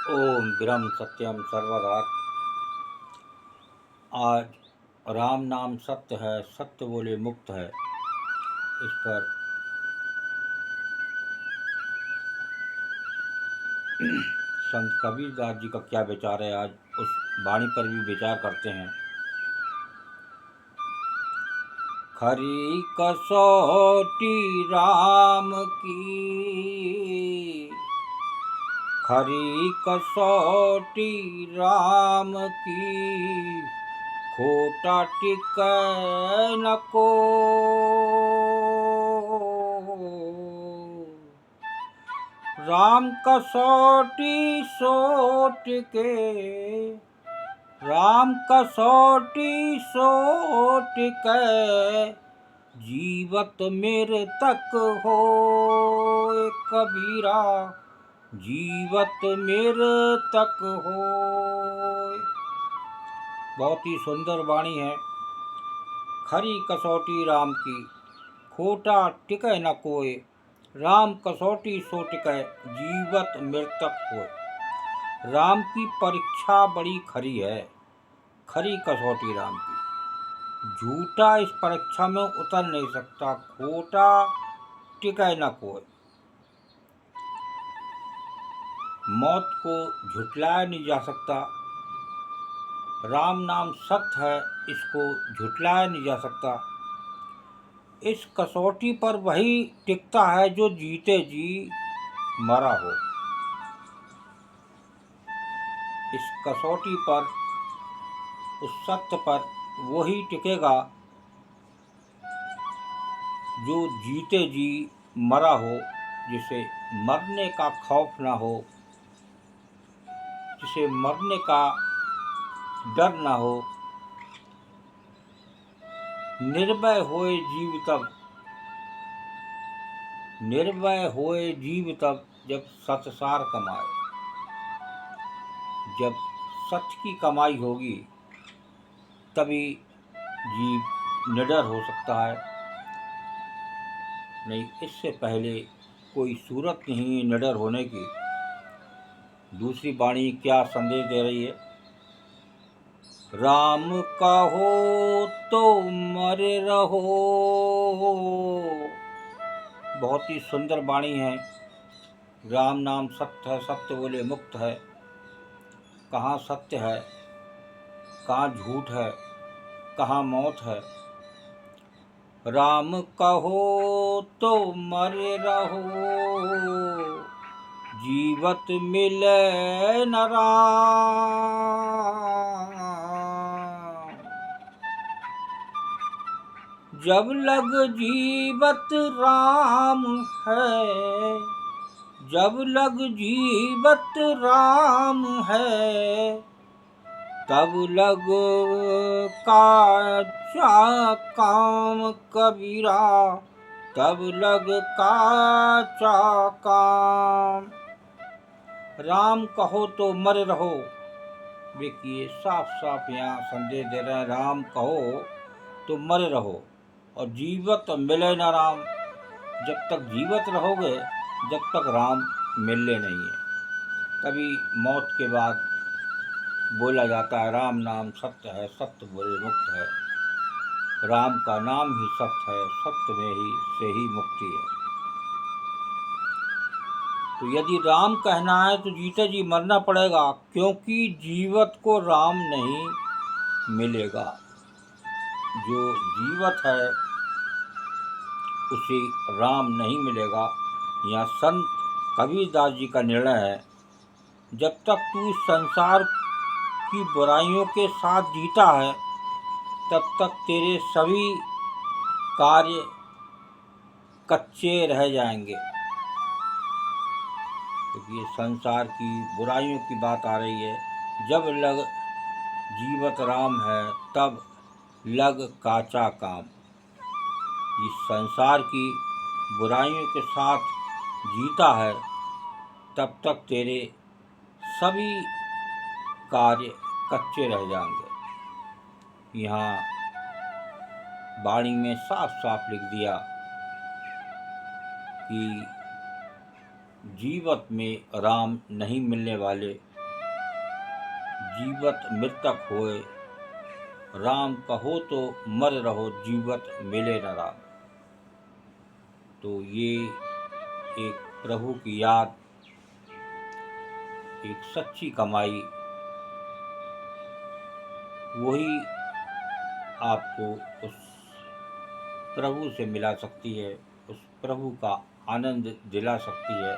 ओम ब्रह्म सत्यम सर्वदा। आज राम नाम सत्य है, सत्य बोले मुक्त है। इस पर संत कबीरदास जी का क्या विचार है, आज उस वाणी पर भी विचार करते हैं। खरी कसौटी राम की, खरी कसौटी राम की, खोटा टिकै न को। राम कसौटी सोट के, राम कसौटी सोट के, जीवत मेरे तक हो कबीरा, जीवत मेरे तक हो। बहुत ही सुंदर वाणी है। खरी कसौटी राम की, खोटा टिकै न कोय। राम कसौटी सो टिकै, जीवत मृतक होय। राम की परीक्षा बड़ी खरी है, खरी कसौटी राम की। झूठा इस परीक्षा में उतर नहीं सकता, खोटा टिकै न कोय। मौत को झुठलाया नहीं जा सकता। राम नाम सत्य है, इसको झुठलाया नहीं जा सकता। इस कसौटी पर वही टिकता है जो जीते जी मरा हो। इस कसौटी पर, उस सत्य पर वही टिकेगा जो जीते जी मरा हो, जिसे मरने का खौफ ना हो, जिसे मरने का डर ना हो। निर्भय होए जीव तब, निर्भय होए जीव तब, जब सतसार कमाए। जब सत्य की कमाई होगी तभी जीव निडर हो सकता है, नहीं इससे पहले कोई सूरत नहीं निडर होने की। दूसरी वाणी क्या संदेश दे रही है? राम कहो तो मरे रहो। बहुत ही सुंदर वाणी है। राम नाम सत्य है, सत्य बोले मुक्त है। कहाँ सत्य है, कहाँ झूठ है, कहाँ मौत है। राम कहो तो मरे रहो, जीवत मिले न राम। जब लग जीवत राम है, जब लग जीवत राम है, तब लग काचा काम कबीरा, तब लग काचा काम। राम कहो तो मरे रहो। देखिए साफ साफ यहाँ संदेश दे रहे हैं, राम कहो तो मरे रहो और जीवत मिले ना राम। जब तक जीवत रहोगे, जब तक राम मिलने नहीं है। तभी मौत के बाद बोला जाता है राम नाम सत्य है, सत्य बोले मुक्त है। राम का नाम ही सत्य है, सत्य में ही से ही मुक्ति है। तो यदि राम कहना है तो जीते जी मरना पड़ेगा, क्योंकि जीवत को राम नहीं मिलेगा। जो जीवत है उसे राम नहीं मिलेगा। यहाँ संत कबीरदास जी का निर्णय है, जब तक तू इस संसार की बुराइयों के साथ जीता है, तब तक तेरे सभी कार्य कच्चे रह जाएंगे। क्योंकि ये संसार की बुराइयों की बात आ रही है। जब लग जीवत राम है, तब लग काचा काम। इस संसार की बुराइयों के साथ जीता है, तब तक तेरे सभी कार्य कच्चे रह जाएंगे। यहाँ वाणी में साफ साफ लिख दिया कि जीवत में राम नहीं मिलने वाले, जीवत मृतक होए, राम कहो तो मर रहो, जीवत मिले न राम। तो ये एक प्रभु की याद, एक सच्ची कमाई, वही आपको उस प्रभु से मिला सकती है, उस प्रभु का आनंद दिला सकती है।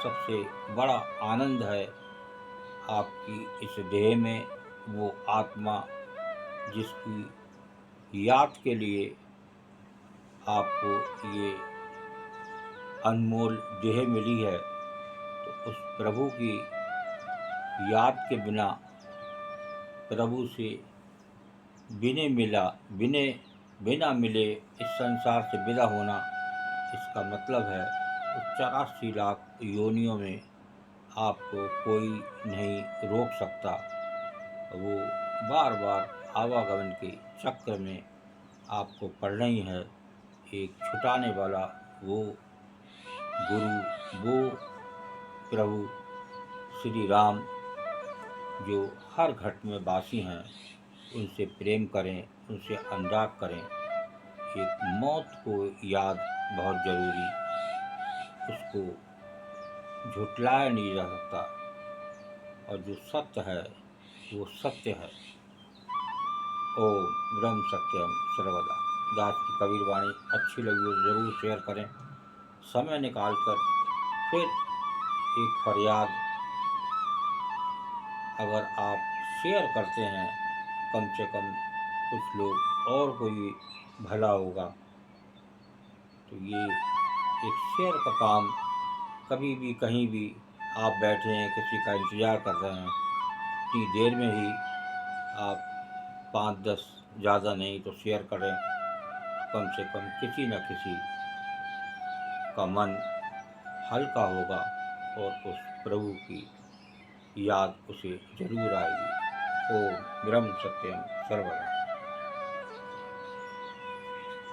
सबसे बड़ा आनंद है आपकी इस देह में वो आत्मा जिसकी याद के लिए आपको ये अनमोल देह मिली है। तो उस प्रभु की याद के बिना, प्रभु से बिना मिले इस संसार से विदा होना, इसका मतलब है उस 84 लाख योनियों में आपको कोई नहीं रोक सकता। वो बार बार आवागमन के चक्र में आपको पड़ना ही है। एक छुटाने वाला वो गुरु, वो प्रभु श्री राम जो हर घट में वासी हैं, उनसे प्रेम करें, उनसे अनुराग करें। एक मौत को याद बहुत ज़रूरी, उसको झुटलाया नहीं जा सकता, और जो सत्य है वो सत्य है। ओम ब्रह्म सत्यम सर्वदा। दास की कबीर वाणी अच्छी लगी हो ज़रूर शेयर करें। समय निकाल कर फिर एक फरियाद, अगर आप शेयर करते हैं, कम से कम कुछ लोग और कोई भला होगा। तो ये एक शेयर का काम, कभी भी कहीं भी आप बैठे हैं, किसी का इंतज़ार कर रहे हैं, इतनी देर में ही आप 5-10 ज़्यादा नहीं तो शेयर करें। कम से कम किसी न किसी का मन हल्का होगा और उस प्रभु की याद उसे जरूर आएगी। ओम ब्रह्म सत्यम सर्वदा।